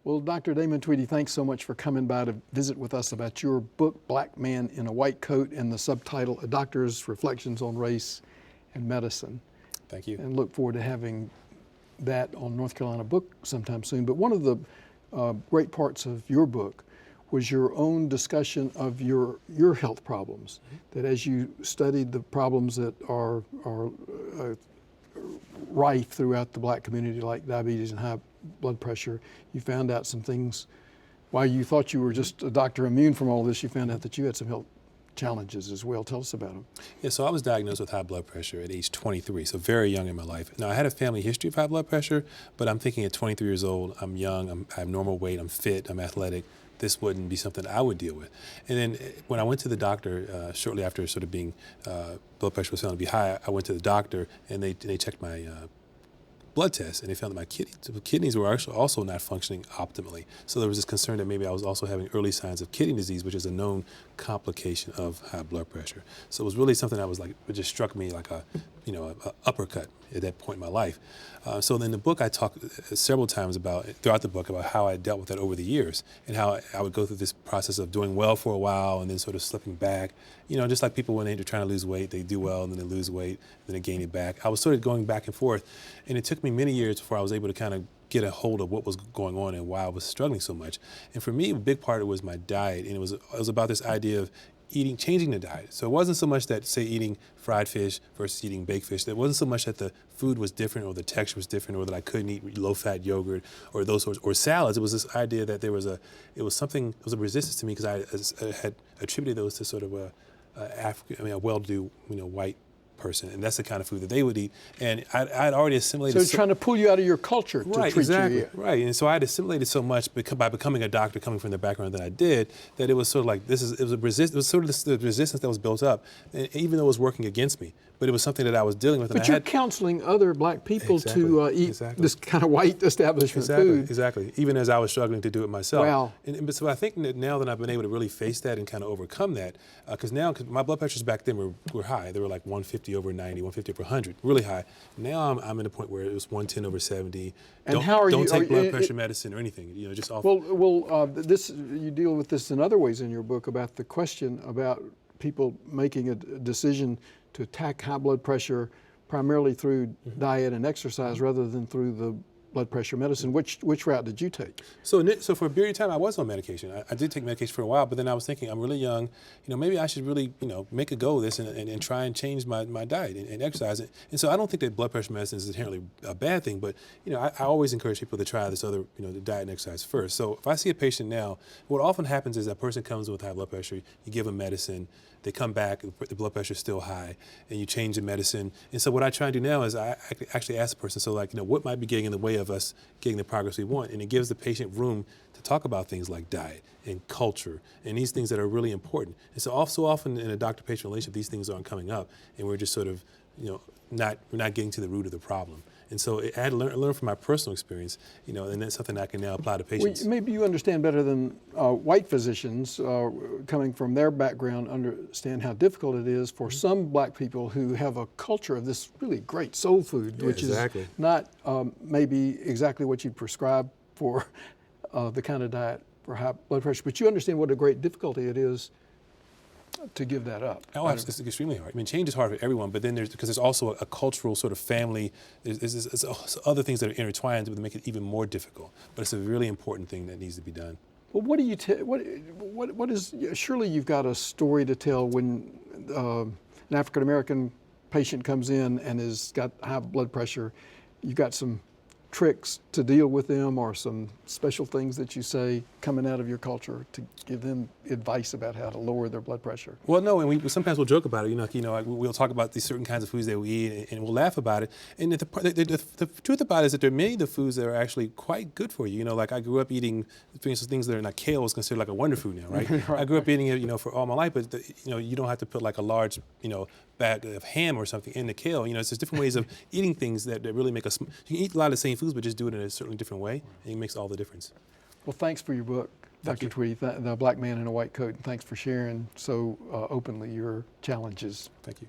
Well, Dr. Damon Tweedy, thanks so much for coming by to visit with us about your book, Black Man in a White Coat, and the subtitle, A Doctor's Reflections on Race and Medicine. Thank you. And look forward to having that on North Carolina Book sometime soon. But one of the great parts of your book was your own discussion of your health problems. That as you studied the problems that are rife throughout the Black community, like diabetes and high blood pressure, you found out some things. While you thought you were just a doctor immune from all this, you found out that you had some health challenges as well. Tell us about them. Yeah, so I was diagnosed with high blood pressure at age 23, so very young in my life. Now, I had a family history of high blood pressure, but I'm thinking at 23 years old, I'm young, I have normal weight, I'm fit, I'm athletic. This wouldn't be something I would deal with. And then when I went to the doctor, shortly after sort of being, blood pressure was found to be high, I went to the doctor and they checked my blood test, and they found that my kidneys were actually also not functioning optimally. So there was this concern that maybe I was also having early signs of kidney disease, which is a known complication of high blood pressure. So it was really something that was like, it just struck me like a uppercut at that point in my life. So in the book, I talk several times throughout the book about how I dealt with that over the years, and how I would go through this process of doing well for a while and then sort of slipping back. You know, just like people when they're trying to lose weight, they do well and then they lose weight, then they gain it back. I was sort of going back and forth, and it took me many years before I was able to kind of get a hold of what was going on and why I was struggling so much. And for me, a big part of it was my diet, and it was about this idea of changing the diet. So it wasn't so much that, say, eating fried fish versus eating baked fish. It wasn't so much that the food was different or the texture was different or that I couldn't eat low-fat yogurt or those sorts, or salads. It was this idea that there was a resistance to me because I had attributed those to sort of a well-to-do, white person, and that's the kind of food that they would eat. And I'd already assimilated. So it's trying to pull you out of your culture to right, treat exactly, you. Right, and so I had assimilated so much by becoming a doctor, coming from the background that I did, that it was sort of like it was sort of the resistance that was built up, and even though it was working against me, but it was something that I was dealing with. But you're counseling other Black people to eat this kind of white establishment food. Exactly, even as I was struggling to do it myself. Wow. And so I think that now that I've been able to really face that and kind of overcome that, because my blood pressures back then were high. They were like 150 over 90, 150 over 100, really high. Now I'm in a point where it was 110 over 70. And don't take blood pressure medicine or anything, just off. Well, you deal with this in other ways in your book about the question about people making a decision to attack high blood pressure primarily through diet and exercise rather than through the blood pressure medicine. Which route did you take? So for a period of time, I was on medication. I did take medication for a while, but then I was thinking, I'm really young. Maybe I should really, make a go of this and try and change my diet and exercise. And so I don't think that blood pressure medicine is inherently a bad thing, but I always encourage people to try this other, the diet and exercise first. So if I see a patient now, what often happens is that person comes with high blood pressure, you give them medicine, they come back, the blood pressure is still high, and you change the medicine. And so what I try and do now is I actually ask the person, so what might be getting in the way of us getting the progress we want? And it gives the patient room to talk about things like diet and culture and these things that are really important. And so often in a doctor-patient relationship, these things aren't coming up, and we're just sort of, we're not getting to the root of the problem. And so I had learned from my personal experience, and that's something I can now apply to patients. Well, maybe you understand better than white physicians coming from their background understand how difficult it is for some Black people who have a culture of this really great soul food, which is not maybe exactly what you'd prescribe for the kind of diet for high blood pressure. But you understand what a great difficulty it is to give that up. Oh, it's extremely hard. I mean, change is hard for everyone, but then there's also a cultural sort of family, there's other things that are intertwined that make it even more difficult. But it's a really important thing that needs to be done. Well, what do you what is, surely you've got a story to tell when an African-American patient comes in and has got high blood pressure. You've got some tricks to deal with them, or some special things that you say coming out of your culture to give them advice about how to lower their blood pressure? Well, no, and sometimes we'll joke about it. We'll talk about these certain kinds of foods that we eat, and we'll laugh about it. And the truth about it is that there are many of the foods that are actually quite good for you. Like I grew up eating, for instance, things that are not kale is considered like a wonder food now, right? Right. I grew up eating it, for all my life, but you don't have to put like a large, bag of ham or something in the kale. It's just different ways of eating things that really make us. You can eat a lot of the same foods, but just do it in a certainly different way, and it makes all the difference. Well, thanks for your book, Dr. Tweedy, The Black Man in a White Coat, and thanks for sharing so openly your challenges. Thank you.